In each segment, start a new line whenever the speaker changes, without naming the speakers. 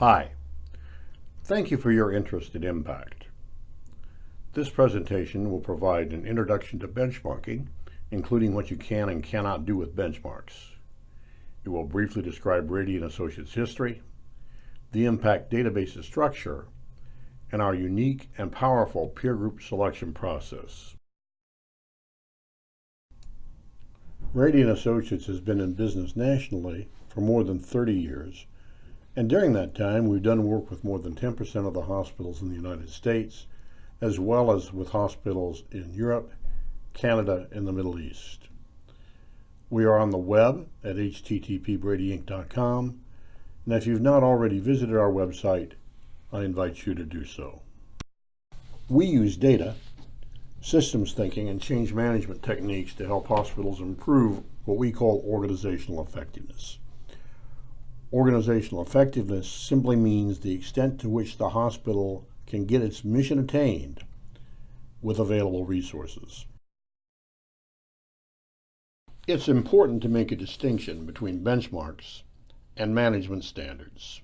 Hi, thank you for your interest in impact. This presentation will provide an introduction to benchmarking, including what you can and cannot do with benchmarks. It will briefly describe Brady Associates' history, the impact database's structure, and our unique and powerful peer group selection process. Brady Associates has been in business nationally for more than 30 years, and during that time we've done work with more than 10% of the hospitals in the United States, as well as with hospitals in Europe, Canada, and the Middle East. We are on the web at http://bradyinc.com, and if you've not already visited our website, I invite you to do so. We use data, systems thinking, and change management techniques to help hospitals improve what we call organizational effectiveness. Organizational effectiveness simply means the extent to which the hospital can get its mission attained with available resources. It's important to make a distinction between benchmarks and management standards.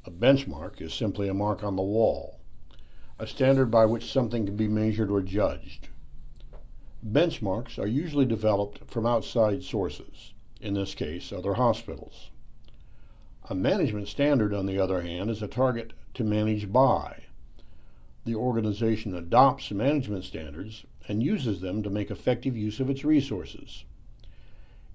A benchmark is simply a mark on the wall, a standard by which something can be measured or judged. Benchmarks are usually developed from outside sources, in this case, other hospitals. A management standard, on the other hand, is a target to manage by. The organization adopts management standards and uses them to make effective use of its resources.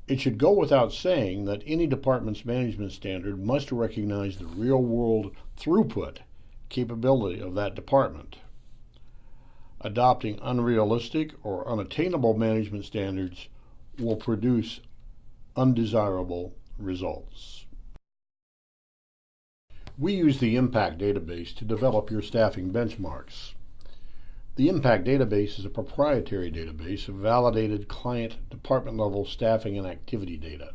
It should go without saying that any department's management standard must recognize the real-world throughput capability of that department. Adopting unrealistic or unattainable management standards will produce undesirable results. We use the impact database to develop your staffing benchmarks. The impact database is a proprietary database of validated client department-level staffing and activity data.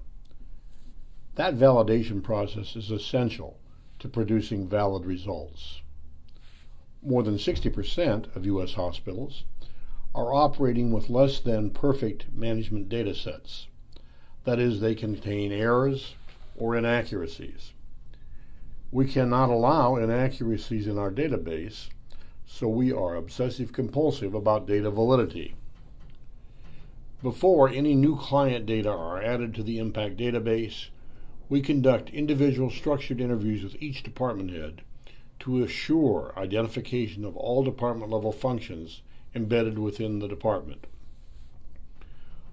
That validation process is essential to producing valid results. More than 60% of U.S. hospitals are operating with less than perfect management data sets. That is, they contain errors or inaccuracies. We cannot allow inaccuracies in our database, so we are obsessive-compulsive about data validity. Before any new client data are added to the impact database, we conduct individual structured interviews with each department head to assure identification of all department-level functions embedded within the department.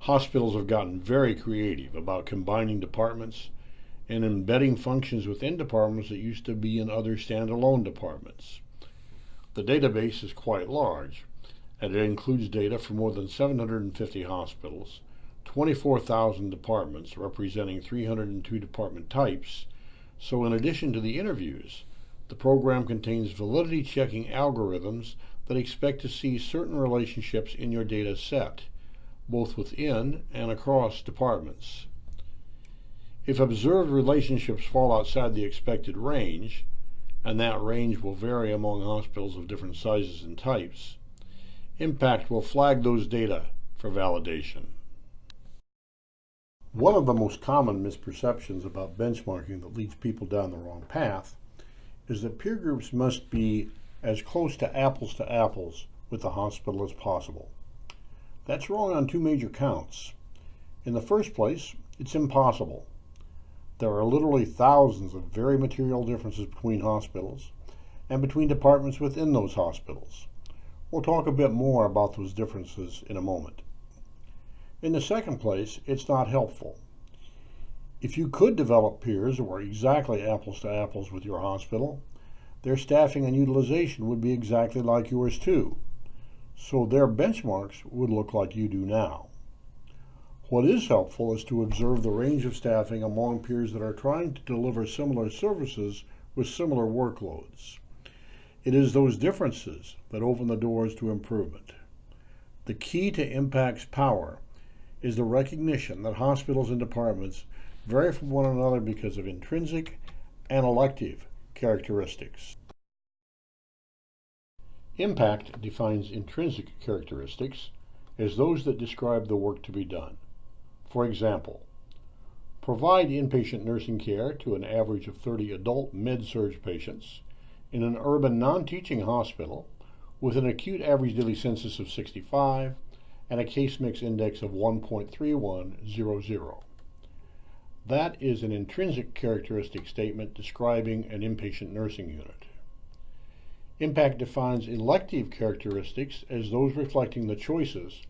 Hospitals have gotten very creative about combining departments and embedding functions within departments that used to be in other standalone departments. The database is quite large, and it includes data for more than 750 hospitals, 24,000 departments representing 302 department types, so in addition to the interviews, the program contains validity checking algorithms that expect to see certain relationships in your data set, both within and across departments. If observed relationships fall outside the expected range, and that range will vary among hospitals of different sizes and types, impact will flag those data for validation. One of the most common misperceptions about benchmarking that leads people down the wrong path is that peer groups must be as close to apples with the hospital as possible. That's wrong on two major counts. In the first place, it's impossible. There are literally thousands of very material differences between hospitals and between departments within those hospitals. We'll talk a bit more about those differences in a moment. In the second place, it's not helpful. If you could develop peers that were exactly apples to apples with your hospital, their staffing and utilization would be exactly like yours too, so their benchmarks would look like you do now. What is helpful is to observe the range of staffing among peers that are trying to deliver similar services with similar workloads. It is those differences that open the doors to improvement. The key to impact's power is the recognition that hospitals and departments vary from one another because of intrinsic and elective characteristics. Impact defines intrinsic characteristics as those that describe the work to be done. For example, provide inpatient nursing care to an average of 30 adult med-surg patients in an urban non-teaching hospital with an acute average daily census of 65 and a case mix index of 1.3100. That is an intrinsic characteristic statement describing an inpatient nursing unit. Impact defines elective characteristics as those reflecting the choices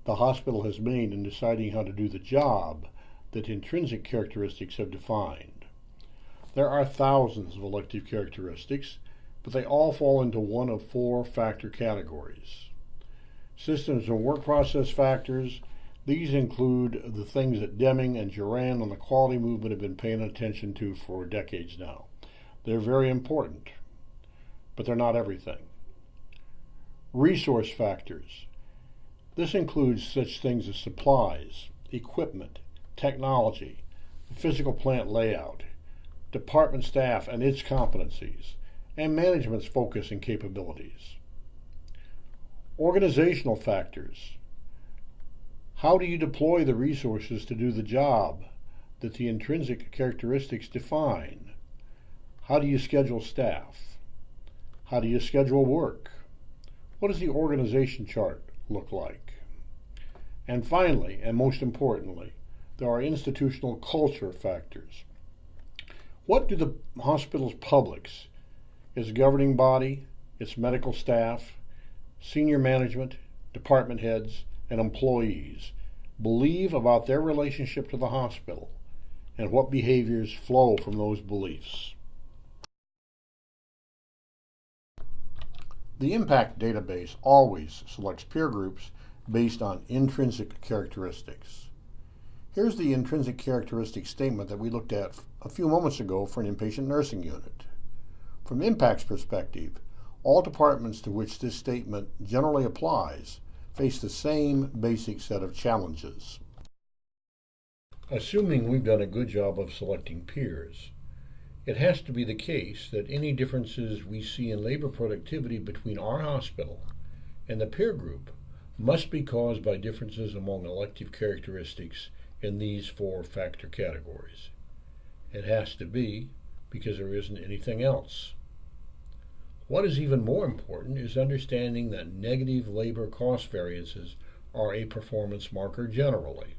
the hospital has made in deciding how to do the job that intrinsic characteristics have defined. There are thousands of elective characteristics, but they all fall into one of four factor categories. Systems and work process factors. These include the things that Deming and Duran on the quality movement have been paying attention to for decades now. They're very important, but they're not everything. Resource factors. This includes such things as supplies, equipment, technology, physical plant layout, department staff and its competencies, and management's focus and capabilities. Organizational factors. How do you deploy the resources to do the job that the intrinsic characteristics define? How do you schedule staff? How do you schedule work? What does the organization chart look like? And finally, and most importantly, there are institutional culture factors. What do the hospital's publics, its governing body, its medical staff, senior management, department heads, and employees believe about their relationship to the hospital, and what behaviors flow from those beliefs? The impact database always selects peer groups based on intrinsic characteristics. Here's the intrinsic characteristic statement that we looked at a few moments ago for an inpatient nursing unit. From Impact's perspective, all departments to which this statement generally applies face the same basic set of challenges. Assuming we've done a good job of selecting peers, it has to be the case that any differences we see in labor productivity between our hospital and the peer group must be caused by differences among elective characteristics in these four factor categories. It has to be because there isn't anything else. What is even more important is understanding that negative labor cost variances are a performance marker generally.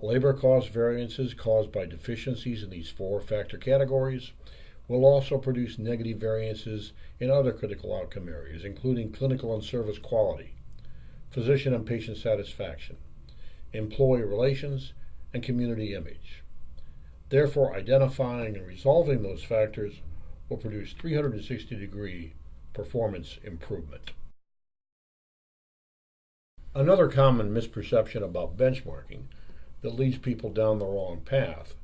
Labor cost variances caused by deficiencies in these four factor categories will also produce negative variances in other critical outcome areas, including clinical and service quality, physician and patient satisfaction, employee relations, and community image. Therefore, identifying and resolving those factors will produce 360-degree performance improvement. Another common misperception about benchmarking that leads people down the wrong path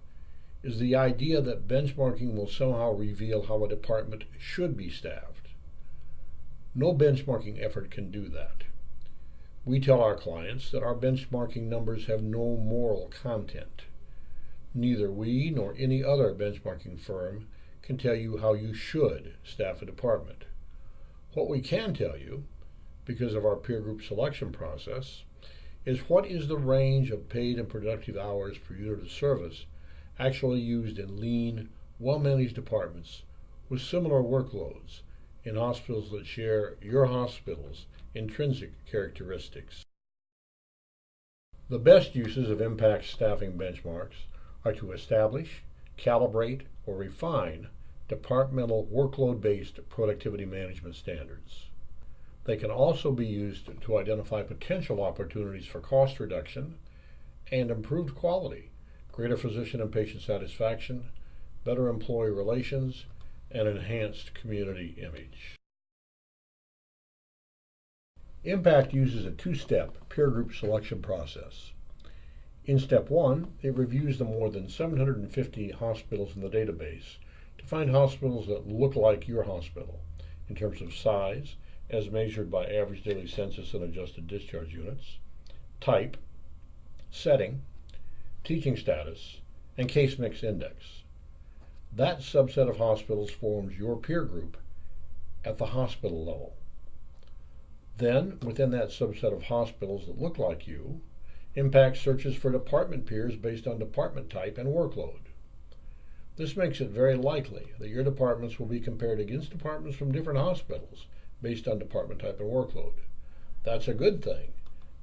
is the idea that benchmarking will somehow reveal how a department should be staffed. No benchmarking effort can do that. We tell our clients that our benchmarking numbers have no moral content. Neither we nor any other benchmarking firm can tell you how you should staff a department. What we can tell you, because of our peer group selection process, is what is the range of paid and productive hours per unit of service actually used in lean, well-managed departments with similar workloads in hospitals that share your hospital's intrinsic characteristics. The best uses of impact staffing benchmarks are to establish, calibrate, or refine departmental workload-based productivity management standards. They can also be used to identify potential opportunities for cost reduction and improved quality, greater physician and patient satisfaction, better employee relations, and enhanced community image. Impact uses a two-step peer group selection process. In step one, it reviews the more than 750 hospitals in the database to find hospitals that look like your hospital in terms of size, as measured by average daily census and adjusted discharge units, type, setting, teaching status, and case mix index. That subset of hospitals forms your peer group at the hospital level. Then, within that subset of hospitals that look like you, Impact searches for department peers based on department type and workload. This makes it very likely that your departments will be compared against departments from different hospitals based on department type and workload. That's a good thing,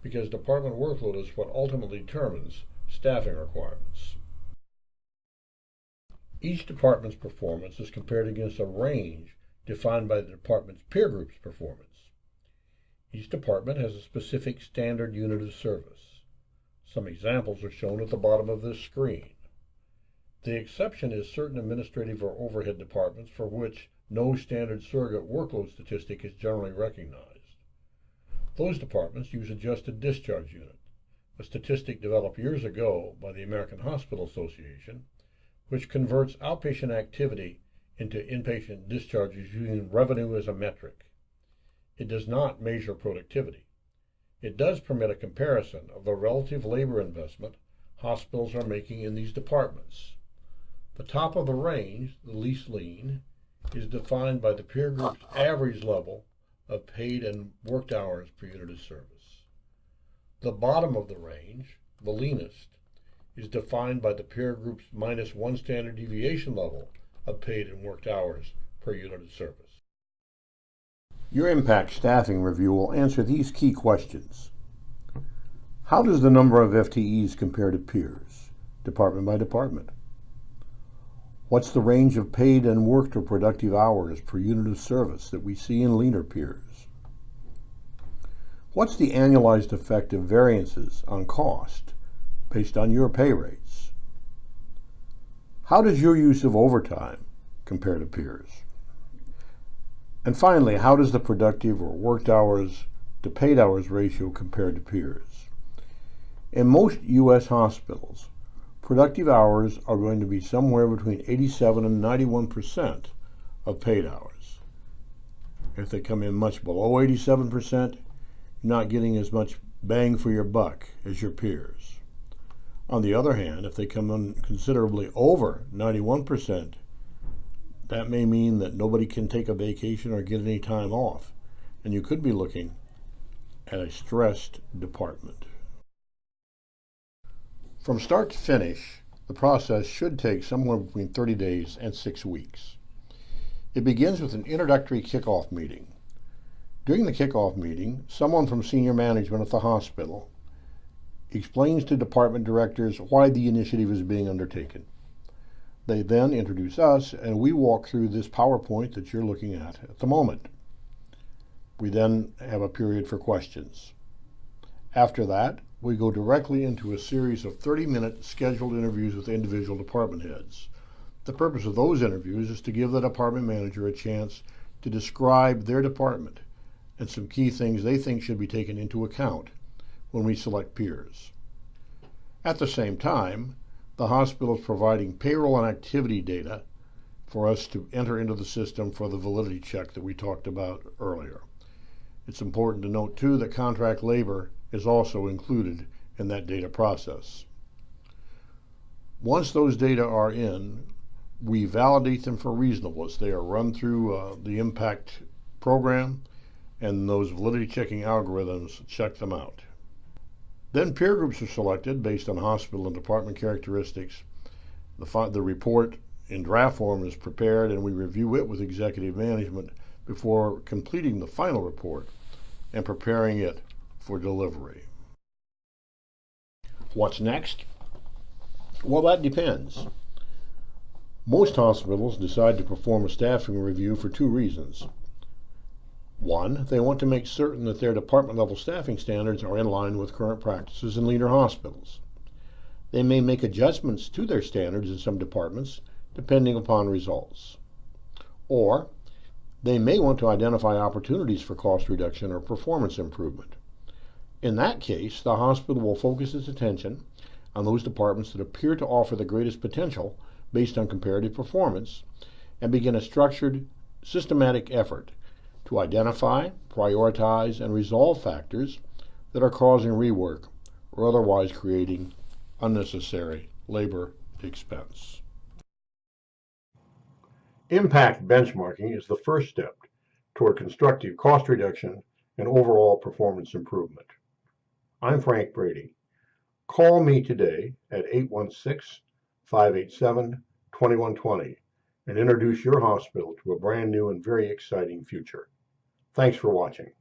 because department workload is what ultimately determines staffing requirements. Each department's performance is compared against a range defined by the department's peer group's performance. Each department has a specific standard unit of service. Some examples are shown at the bottom of this screen. The exception is certain administrative or overhead departments for which no standard surrogate workload statistic is generally recognized. Those departments use adjusted discharge unit, a statistic developed years ago by the American Hospital Association, which converts outpatient activity into inpatient discharges using revenue as a metric. It does not measure productivity. It does permit a comparison of the relative labor investment hospitals are making in these departments. The top of the range, the least lean, is defined by the peer group's average level of paid and worked hours per unit of service. The bottom of the range, the leanest, is defined by the peer group's -1 standard deviation level of paid and worked hours per unit of service. Your impact staffing review will answer these key questions. How does the number of FTEs compare to peers, department by department? What's the range of paid and worked or productive hours per unit of service that we see in leaner peers? What's the annualized effect of variances on cost based on your pay rates? How does your use of overtime compare to peers? And finally, how does the productive or worked hours to paid hours ratio compare to peers? In most U.S. hospitals, productive hours are going to be somewhere between 87 and 91% of paid hours. If they come in much below 87%, you're not getting as much bang for your buck as your peers. On the other hand, if they come in considerably over 91%, that may mean that nobody can take a vacation or get any time off, and you could be looking at a stressed department. From start to finish, the process should take somewhere between 30 days and 6 weeks. It begins with an introductory kickoff meeting. During the kickoff meeting, someone from senior management at the hospital explains to department directors why the initiative is being undertaken. They then introduce us, and we walk through this PowerPoint that you're looking at the moment. We then have a period for questions. After that, we go directly into a series of 30-minute scheduled interviews with individual department heads. The purpose of those interviews is to give the department manager a chance to describe their department and some key things they think should be taken into account when we select peers. At the same time, the hospital is providing payroll and activity data for us to enter into the system for the validity check that we talked about earlier. It's important to note, too, that contract labor is also included in that data process. Once those data are in, we validate them for reasonableness. They are run through the impact program, and those validity checking algorithms check them out. Then peer groups are selected based on hospital and department characteristics. The report in draft form is prepared, and we review it with executive management before completing the final report and preparing it for delivery. What's next? Well, that depends. Most hospitals decide to perform a staffing review for two reasons. One, they want to make certain that their department level staffing standards are in line with current practices in leader hospitals. They may make adjustments to their standards in some departments depending upon results. Or they may want to identify opportunities for cost reduction or performance improvement. In that case, the hospital will focus its attention on those departments that appear to offer the greatest potential based on comparative performance and begin a structured, systematic effort to identify, prioritize, and resolve factors that are causing rework or otherwise creating unnecessary labor expense. Impact benchmarking is the first step toward constructive cost reduction and overall performance improvement. I'm Frank Brady. Call me today at 816-587-2120 and introduce your hospital to a brand new and very exciting future. Thanks for watching.